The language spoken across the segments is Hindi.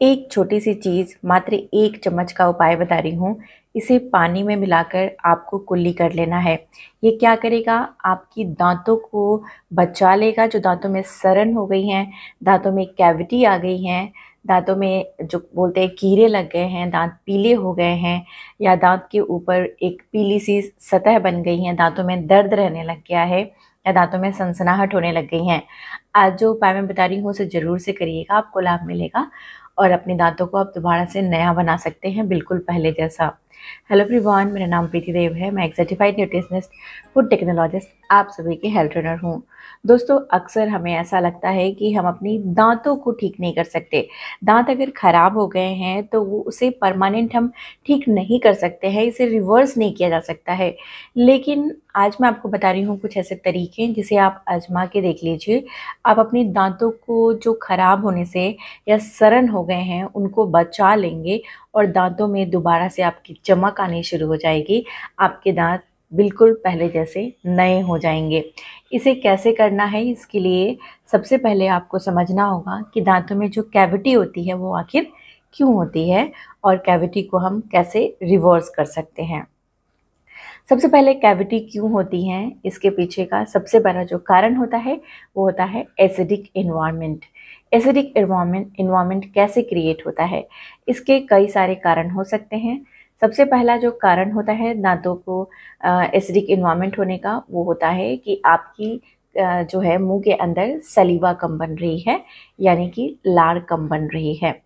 एक छोटी सी चीज़, मात्र 1 चम्मच का उपाय बता रही हूँ। इसे पानी में मिलाकर आपको कुल्ली कर लेना है। ये क्या करेगा? आपकी दाँतों को बचा लेगा, जो दाँतों में सड़न हो गई हैं, दाँतों में कैविटी आ गई हैं, दाँतों में जो बोलते हैं कीड़े लग गए हैं, दाँत पीले हो गए हैं या दाँत के ऊपर एक पीली सी सतह बन गई है, दाँतों में दर्द रहने लग गया है या दाँतों में सनसनाहट होने लग गई हैं। आज जो उपाय मैं बता रही हूँ उसे ज़रूर से करिएगा, आपको लाभ मिलेगा और अपने दाँतों को आप दोबारा से नया बना सकते हैं, बिल्कुल पहले जैसा। हेलो एवरीवन, मेरा नाम प्रीति देव है। मैं एक सर्टिफाइड न्यूट्रिशनिस्ट, फूड टेक्नोलॉजिस्ट, आप सभी की हेल्थ ट्रेनर हूँ। दोस्तों, अक्सर हमें ऐसा लगता है कि हम अपनी दाँतों को ठीक नहीं कर सकते। दाँत अगर ख़राब हो गए हैं तो वो उसे परमानेंट हम ठीक नहीं कर सकते हैं, इसे रिवर्स नहीं किया जा सकता है। लेकिन आज मैं आपको बता रही हूँ कुछ ऐसे तरीके जिसे आप आज़मा के देख लीजिए। आप अपनी दाँतों को जो ख़राब होने से या सड़न हो गए हैं उनको बचा लेंगे और दाँतों में दोबारा से आपकी चमक आनी शुरू हो जाएगी। आपके दाँत बिल्कुल पहले जैसे नए हो जाएंगे। इसे कैसे करना है, इसके लिए सबसे पहले आपको समझना होगा कि दाँतों में जो कैविटी होती है वो आखिर क्यों होती है और कैविटी को हम कैसे रिवर्स कर सकते हैं। सबसे पहले कैविटी क्यों होती हैं, इसके पीछे का सबसे बड़ा जो कारण होता है वो होता है एसिडिक एनवायरनमेंट। एसिडिक एनवायरनमेंट कैसे क्रिएट होता है? इसके कई सारे कारण हो सकते हैं। सबसे पहला जो कारण होता है दांतों को एसिडिक एनवायरनमेंट होने का, वो होता है कि आपकी जो है मुंह के अंदर सलीवा कम बन रही है, यानी कि लार कम बन रही है।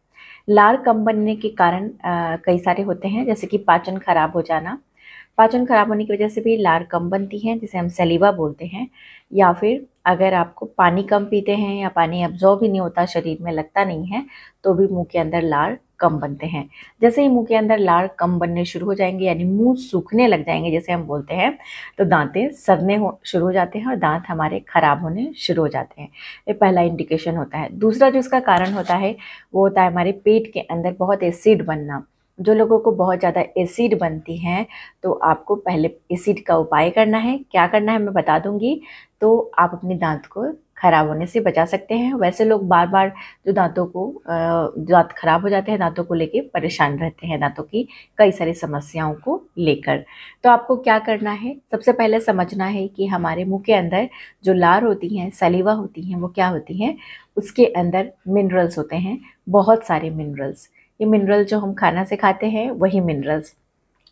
लार कम बनने के कारण कई सारे होते हैं, जैसे कि पाचन खराब हो जाना। पाचन खराब होने की वजह से भी लार कम बनती है, जिसे हम सलीवा बोलते हैं। या फिर अगर आपको पानी कम पीते हैं या पानी अब्जॉर्ब ही नहीं होता, शरीर में लगता नहीं है, तो भी मुंह के अंदर लार कम बनते हैं। जैसे ही मुंह के अंदर लार कम बनने शुरू हो जाएंगे, यानी मुंह सूखने लग जाएंगे जैसे हम बोलते हैं, तो दांतें सड़ने शुरू हो जाते हैं और दांत हमारे खराब होने शुरू हो जाते हैं। ये पहला इंडिकेशन होता है। दूसरा जो इसका कारण होता है वो होता है हमारे पेट के अंदर बहुत एसिड बनना। जो लोगों को बहुत ज़्यादा एसिड बनती हैं, तो आपको पहले एसिड का उपाय करना है। क्या करना है मैं बता दूंगी, तो आप अपने दांत को खराब होने से बचा सकते हैं। वैसे लोग बार बार जो दांत खराब हो जाते हैं, दांतों को लेके परेशान रहते हैं, दांतों की कई सारी समस्याओं को लेकर। तो आपको क्या करना है, सबसे पहले समझना है कि हमारे मुंह के अंदर जो लार होती हैं, सलीवा होती हैं, वो क्या होती हैं? उसके अंदर मिनरल्स होते हैं, बहुत सारे मिनरल्स। ये मिनरल जो हम खाना से खाते हैं वही मिनरल्स,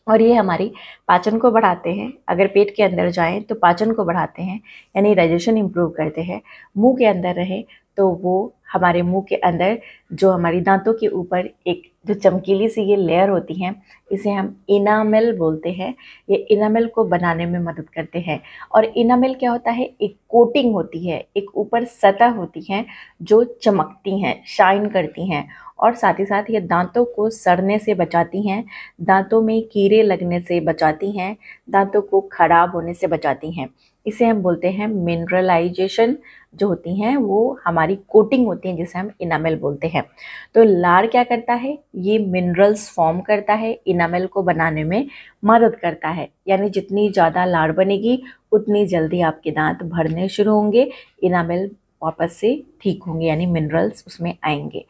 और ये हमारी पाचन को बढ़ाते हैं। अगर पेट के अंदर जाएं तो पाचन को बढ़ाते हैं, यानी डाइजेशन इम्प्रूव करते हैं। मुंह के अंदर रहे तो वो हमारे मुंह के अंदर जो हमारी दांतों के ऊपर एक जो चमकीली सी ये लेयर होती है, इसे हम इनामेल बोलते हैं। ये इनामेल को बनाने में मदद करते हैं। और इनामेल क्या होता है? एक कोटिंग होती है, एक ऊपर सतह होती है जो चमकती हैं, शाइन करती हैं, और साथ ही साथ ये दांतों को सड़ने से बचाती हैं, दांतों में कीड़े लगने से बचाती हैं, दांतों को खराब होने से बचाती हैं। इसे हम बोलते हैं मिनरलाइजेशन। जो होती हैं वो हमारी कोटिंग होती है, जिसे हम इनामेल बोलते हैं। तो लार क्या करता है? ये मिनरल्स फॉर्म करता है, इनामेल को बनाने में मदद करता है। यानी जितनी ज़्यादा लार बनेगी उतनी जल्दी आपके दांत भरने शुरू होंगे, इनामेल वापस से ठीक होंगे, यानी मिनरल्स उसमें आएंगे।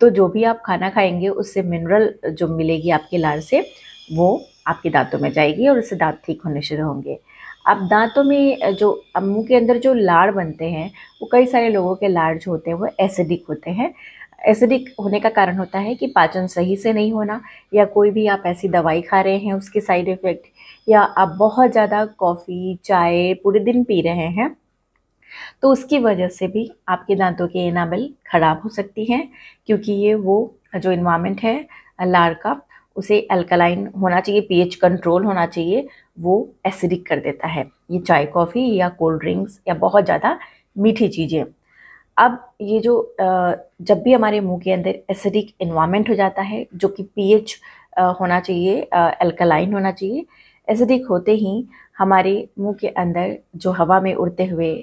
तो जो भी आप खाना खाएंगे उससे मिनरल जो मिलेगी आपके लार से, वो आपके दांतों में जाएगी और उससे दांत ठीक होने शुरू होंगे। अब दांतों में जो मुंह के अंदर जो लार बनते हैं, वो कई सारे लोगों के लार जो होते हैं वो एसिडिक होते हैं। एसिडिक होने का कारण होता है कि पाचन सही से नहीं होना, या कोई भी आप ऐसी दवाई खा रहे हैं उसके साइड इफ़ेक्ट, या आप बहुत ज़्यादा कॉफ़ी चाय पूरे दिन पी रहे हैं, तो उसकी वजह से भी आपके दांतों की एनामेल खराब हो सकती है। क्योंकि ये वो जो इन्वायरमेंट है लार का, उसे अल्कलाइन होना चाहिए, पीएच कंट्रोल होना चाहिए, वो एसिडिक कर देता है। ये चाय कॉफ़ी या कोल्ड ड्रिंक्स या बहुत ज़्यादा मीठी चीज़ें। अब ये जो जब भी हमारे मुंह के अंदर एसिडिक एनवायरनमेंट हो जाता है, जो कि पीएच होना चाहिए, अल्कलाइन होना चाहिए, एसिडिक होते ही हमारे मुंह के अंदर जो हवा में उड़ते हुए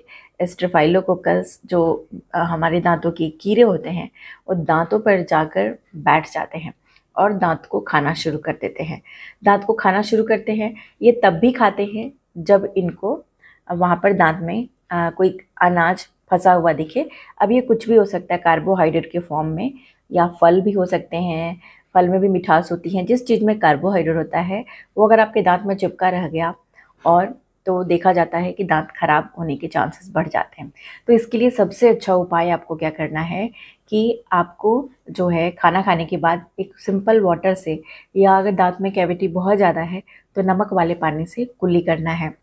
स्टेफाइलोकोकस जो हमारे दांतों के कीड़े होते हैं, वो दांतों पर जाकर बैठ जाते हैं और दांत को खाना शुरू कर देते हैं। दांत को खाना शुरू करते हैं, ये तब भी खाते हैं जब इनको वहाँ पर दांत में कोई अनाज फंसा हुआ दिखे। अब ये कुछ भी हो सकता है, कार्बोहाइड्रेट के फॉर्म में, या फल भी हो सकते हैं, फल में भी मिठास होती है। जिस चीज़ में कार्बोहाइड्रेट होता है वो अगर आपके दांत में चिपका रह गया और तो देखा जाता है कि दांत खराब होने के चांसेस बढ़ जाते हैं। तो इसके लिए सबसे अच्छा उपाय आपको क्या करना है कि आपको जो है खाना खाने के बाद एक सिंपल वाटर से, या अगर दांत में कैविटी बहुत ज़्यादा है तो नमक वाले पानी से कुल्ली करना है।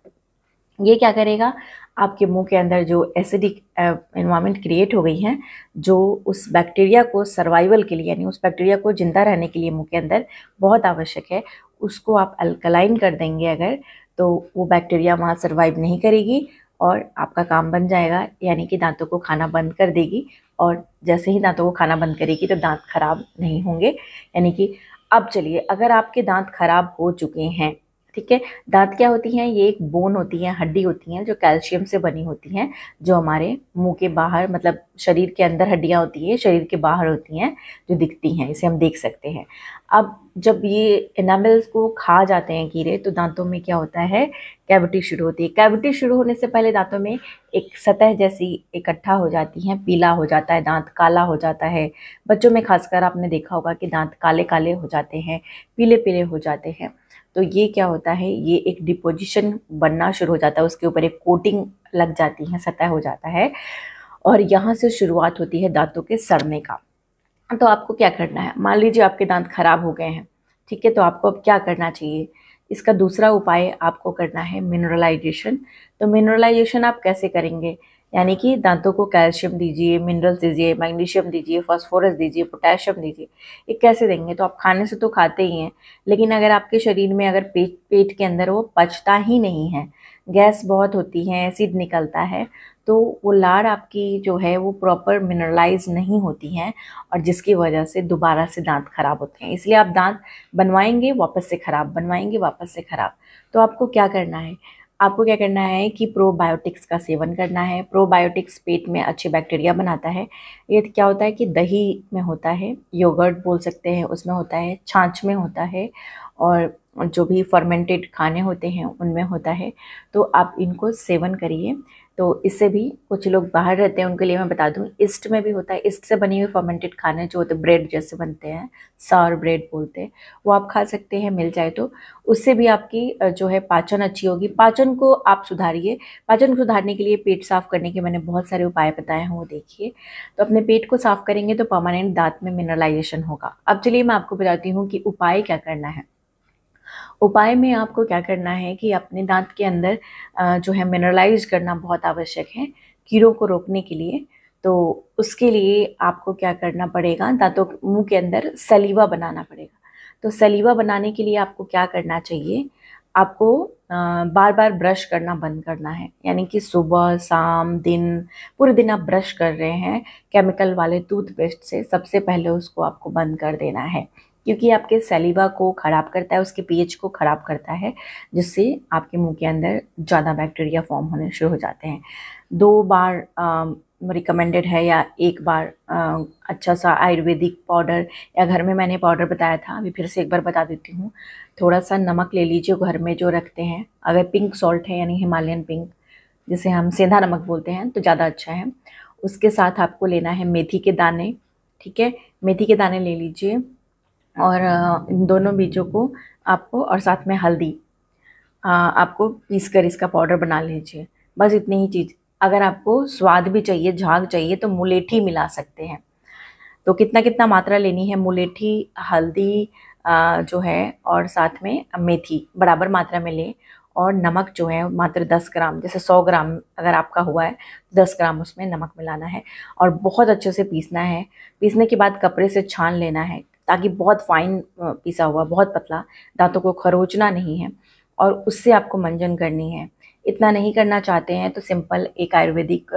ये क्या करेगा, आपके मुंह के अंदर जो एसिडिक एनवायरनमेंट क्रिएट हो गई है, जो उस बैक्टीरिया को सर्वाइवल के लिए, यानी उस बैक्टीरिया को जिंदा रहने के लिए मुंह के अंदर बहुत आवश्यक है, उसको आप अल्कलाइन कर देंगे अगर, तो वो बैक्टीरिया वहाँ सर्वाइव नहीं करेगी और आपका काम बन जाएगा, यानी कि दांतों को खाना बंद कर देगी। और जैसे ही दांतों को खाना बंद करेगी तो दांत खराब नहीं होंगे। यानी कि अब चलिए, अगर आपके दांत खराब हो चुके हैं, ठीक है, दांत क्या होती हैं, ये एक बोन होती है, हड्डी होती हैं जो कैल्शियम से बनी होती हैं, जो हमारे मुंह के बाहर, मतलब शरीर के अंदर हड्डियां होती हैं, शरीर के बाहर होती हैं, जो दिखती हैं, इसे हम देख सकते हैं। अब जब ये एनामल्स को खा जाते हैं कीड़े, तो दांतों में क्या होता है, कैविटी शुरू होती है। कैविटी शुरू होने से पहले दांतों में एक सतह जैसी इकट्ठा हो जाती है, पीला हो जाता है, दांत काला हो जाता है। बच्चों में खासकर आपने देखा होगा कि दांत काले काले हो जाते हैं, पीले पीले हो जाते हैं। तो ये क्या होता है, ये एक डिपोजिशन बनना शुरू हो जाता है, उसके ऊपर एक कोटिंग लग जाती है, सतह हो जाता है, और यहाँ से शुरुआत होती है दांतों के सड़ने का। तो आपको क्या करना है, मान लीजिए आपके दांत खराब हो गए हैं, ठीक है, तो आपको अब क्या करना चाहिए, इसका दूसरा उपाय आपको करना है मिनरलाइजेशन। तो मिनरलाइजेशन आप कैसे करेंगे, यानी कि दांतों को कैल्शियम दीजिए, मिनरल्स दीजिए, मैग्नीशियम दीजिए, फास्फोरस दीजिए, पोटेशियम दीजिए। ये कैसे देंगे, तो आप खाने से तो खाते ही हैं, लेकिन अगर आपके शरीर में अगर पेट के अंदर वो पचता ही नहीं है, गैस बहुत होती है, एसिड निकलता है, तो वो लार आपकी जो है वो प्रॉपर मिनरलाइज नहीं होती हैं, और जिसकी वजह से दोबारा से दांत खराब होते हैं। इसलिए आप दांत बनवाएंगे वापस से खराब, बनवाएंगे वापस से खराब। तो आपको क्या करना है, आपको क्या करना है कि प्रोबायोटिक्स का सेवन करना है। प्रोबायोटिक्स पेट में अच्छे बैक्टीरिया बनाता है। ये क्या होता है कि दही में होता है, योगर्ट बोल सकते हैं, उसमें होता है, छाछ में होता है, और जो भी फर्मेंटेड खाने होते हैं उनमें होता है। तो आप इनको सेवन करिए। तो इससे भी, कुछ लोग बाहर रहते हैं उनके लिए मैं बता दूं, ईस्ट में भी होता है, ईस्ट से बनी हुई फर्मेंटेड खाने जो होते हैं, ब्रेड जैसे बनते हैं, सावर ब्रेड बोलते हैं, वो आप खा सकते हैं मिल जाए तो। उससे भी आपकी जो है पाचन अच्छी होगी। पाचन को आप सुधारिए। पाचन को सुधारने के लिए, पेट साफ करने के मैंने बहुत सारे उपाय बताए हैं, वो देखिए। तो अपने पेट को साफ करेंगे तो परमानेंट दांत में मिनरलाइजेशन होगा। अब चलिए मैं आपको बताती हूँ कि उपाय क्या करना है। उपाय में आपको क्या करना है कि अपने दांत के अंदर जो है मिनरलाइज करना बहुत आवश्यक है कीड़ों को रोकने के लिए। तो उसके लिए आपको क्या करना पड़ेगा, दांतों मुंह के अंदर सलीवा बनाना पड़ेगा। तो सलीवा बनाने के लिए आपको क्या करना चाहिए, आपको बार बार ब्रश करना बंद करना है, यानी कि सुबह शाम दिन, पूरे दिन आप ब्रश कर रहे हैं केमिकल वाले टूथपेस्ट से, सबसे पहले उसको आपको बंद कर देना है, क्योंकि आपके सलीवा को ख़राब करता है, उसके पीएच को ख़राब करता है, जिससे आपके मुंह के अंदर ज़्यादा बैक्टीरिया फॉर्म होने शुरू हो जाते हैं। 2 बार रिकमेंडेड है, या 1 बार अच्छा सा आयुर्वेदिक पाउडर, या घर में मैंने पाउडर बताया था, अभी फिर से एक बार बता देती हूँ। थोड़ा सा नमक ले लीजिए घर में जो रखते हैं, अगर पिंक सॉल्ट है यानी हिमालयन पिंक, जिसे हम सेंधा नमक बोलते हैं, तो ज़्यादा अच्छा है। उसके साथ आपको लेना है मेथी के दाने, ठीक है, मेथी के दाने ले लीजिए, और इन दोनों बीजों को आपको, और साथ में हल्दी आपको पीस कर इसका पाउडर बना लीजिए। बस इतनी ही चीज़। अगर आपको स्वाद भी चाहिए, झाग चाहिए, तो मुलेठी मिला सकते हैं। तो कितना कितना मात्रा लेनी है, मुलेठी, हल्दी जो है, और साथ में मेथी बराबर मात्रा में लें, और नमक जो है मात्र 10 ग्राम, जैसे 100 ग्राम अगर आपका हुआ है 10 ग्राम उसमें नमक मिलाना है, और बहुत अच्छे से पीसना है। पीसने के बाद कपड़े से छान लेना है, ताकि बहुत फाइन पीसा हुआ, बहुत पतला, दांतों को खरोचना नहीं है, और उससे आपको मंजन करनी है। इतना नहीं करना चाहते हैं तो सिंपल एक आयुर्वेदिक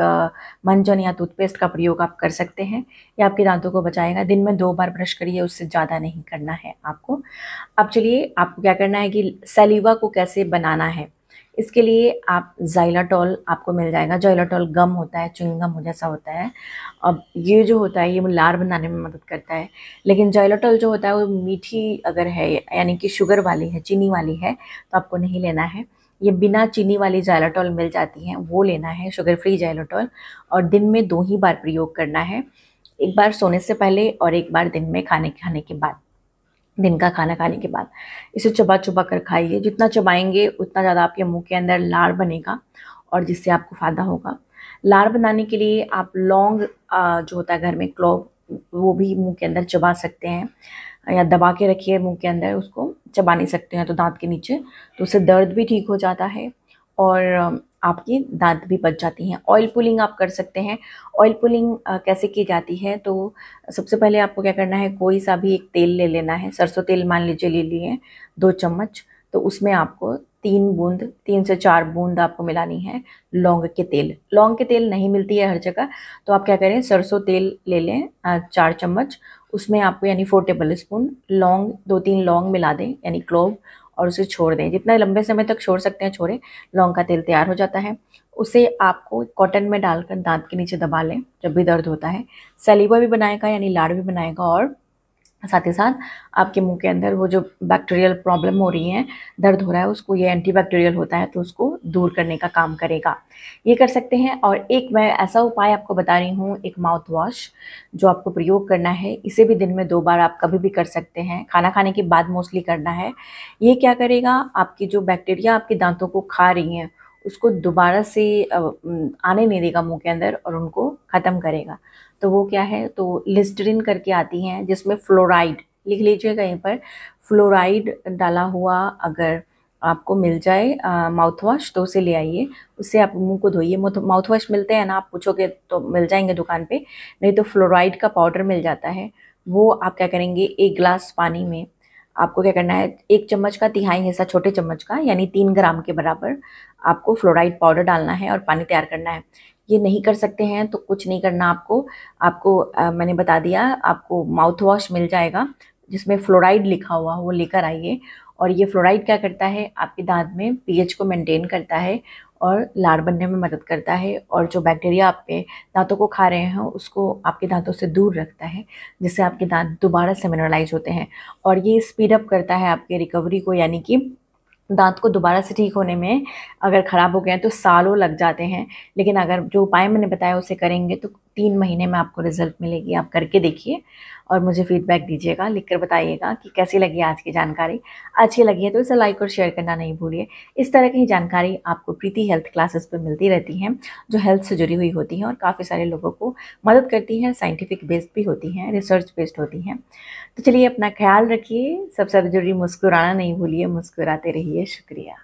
मंजन या टूथपेस्ट का प्रयोग आप कर सकते हैं। ये आपके दांतों को बचाएगा। दिन में 2 बार ब्रश करिए, उससे ज़्यादा नहीं करना है आपको। अब चलिए, आपको क्या करना है कि सलीवा को कैसे बनाना है। इसके लिए आप ज़ाइलाटोल आपको मिल जाएगा। ज़ाइलाटोल गम होता है, च्युइंगम जैसा होता है। अब ये जो होता है, ये लार बनाने में मदद करता है, लेकिन ज़ाइलाटोल जो होता है वो मीठी अगर है, यानी कि शुगर वाली है, चीनी वाली है, तो आपको नहीं लेना है। ये बिना चीनी वाली ज़ाइलाटोल मिल जाती हैं, वो लेना है, शुगर फ्री ज़ाइलाटोल, और दिन में 2 ही बार प्रयोग करना है। एक बार सोने से पहले और एक बार दिन में खाने खाने के बाद, दिन का खाना खाने के बाद इसे चबा चबा कर खाइए। जितना चबाएंगे उतना ज़्यादा आपके मुंह के अंदर लार बनेगा और जिससे आपको फ़ायदा होगा। लार बनाने के लिए आप लौंग जो होता है घर में क्लोव, वो भी मुंह के अंदर चबा सकते हैं या दबा के रखिए मुंह के अंदर, उसको चबा नहीं सकते हैं तो दांत के नीचे, तो उससे दर्द भी ठीक हो जाता है और आपकी दांत भी बच जाती हैं। ऑयल पुलिंग आप कर सकते हैं। ऑयल पुलिंग कैसे की जाती है, तो सबसे पहले आपको क्या करना है, कोई सा भी एक तेल ले लेना है। सरसों तेल मान लीजिए ले लिए 2 चम्मच, तो उसमें आपको 3 से 4 बूंद आपको मिलानी है लौंग के तेल। लौंग के तेल नहीं मिलती है हर जगह, तो आप क्या करें, सरसों तेल ले लें 4 चम्मच, उसमें आपको यानी 4 टेबल स्पून लौंग, 2-3 लौंग मिला दें यानी क्लोव, और उसे छोड़ दें। जितना लंबे समय तक छोड़ सकते हैं छोड़ें। लौंग का तेल तैयार हो जाता है। उसे आपको कॉटन में डालकर दांत के नीचे दबा लें जब भी दर्द होता है। सलीवा भी बनाएगा यानी लाड़ भी बनाएगा, और साथ ही साथ आपके मुंह के अंदर वो जो बैक्टीरियल प्रॉब्लम हो रही है, दर्द हो रहा है, उसको, ये एंटीबैक्टीरियल होता है तो उसको दूर करने का काम करेगा। ये कर सकते हैं। और एक मैं ऐसा उपाय आपको बता रही हूँ, एक माउथ वॉश जो आपको प्रयोग करना है। इसे भी दिन में 2 बार आप कभी भी कर सकते हैं, खाना खाने के बाद मोस्टली करना है। ये क्या करेगा, आपकी जो बैक्टीरिया आपके दांतों को खा रही हैं उसको दोबारा से आने नहीं देगा मुंह के अंदर और उनको ख़त्म करेगा। तो वो क्या है, तो लिस्टरीन करके आती हैं जिसमें फ्लोराइड, लिख लीजिए कहीं पर, फ्लोराइड डाला हुआ अगर आपको मिल जाए माउथ वॉश तो उसे ले आइए। उससे आप मुंह को धोइए। माउथ वॉश मिलते हैं ना, आप पूछोगे तो मिल जाएंगे दुकान पे, नहीं तो फ्लोराइड का पाउडर मिल जाता है। वो आप क्या करेंगे, 1 गिलास पानी में आपको क्या करना है, 1 चम्मच का तिहाई हिस्सा छोटे चम्मच का यानी 3 ग्राम के बराबर आपको फ्लोराइड पाउडर डालना है और पानी तैयार करना है। ये नहीं कर सकते हैं तो कुछ नहीं करना आपको। मैंने बता दिया, आपको माउथ वॉश मिल जाएगा जिसमें फ्लोराइड लिखा हुआ, वो लेकर आइए। और ये फ्लोराइड क्या करता है, आपके दांत में पीएच को मेंटेन करता है और लार बनने में मदद करता है, और जो बैक्टीरिया आपके दांतों को खा रहे हैं उसको आपके दांतों से दूर रखता है, जिससे आपके दांत दोबारा से मिनरलाइज होते हैं। और ये स्पीड अप करता है आपके रिकवरी को, यानी कि दांत को दोबारा से ठीक होने में अगर ख़राब हो गए हैं तो सालों लग जाते हैं, लेकिन अगर जो उपाय मैंने बताया उसे करेंगे तो 3 महीने में आपको रिजल्ट मिलेगी। आप करके देखिए और मुझे फीडबैक दीजिएगा, लिखकर बताइएगा कि कैसी लगी आज की जानकारी। अच्छी लगी है तो इसे लाइक और शेयर करना नहीं भूलिए। इस तरह की जानकारी आपको प्रीति हेल्थ क्लासेस पर मिलती रहती हैं, जो हेल्थ से जुड़ी हुई होती हैं और काफ़ी सारे लोगों को मदद करती हैं, साइंटिफिक बेस्ड भी होती हैं, रिसर्च बेस्ड होती हैं। तो चलिए अपना ख्याल रखिए, सबसे ज़्यादा जरूरी मुस्कुराना नहीं भूलिए, मुस्कुराते रहिए। शुक्रिया।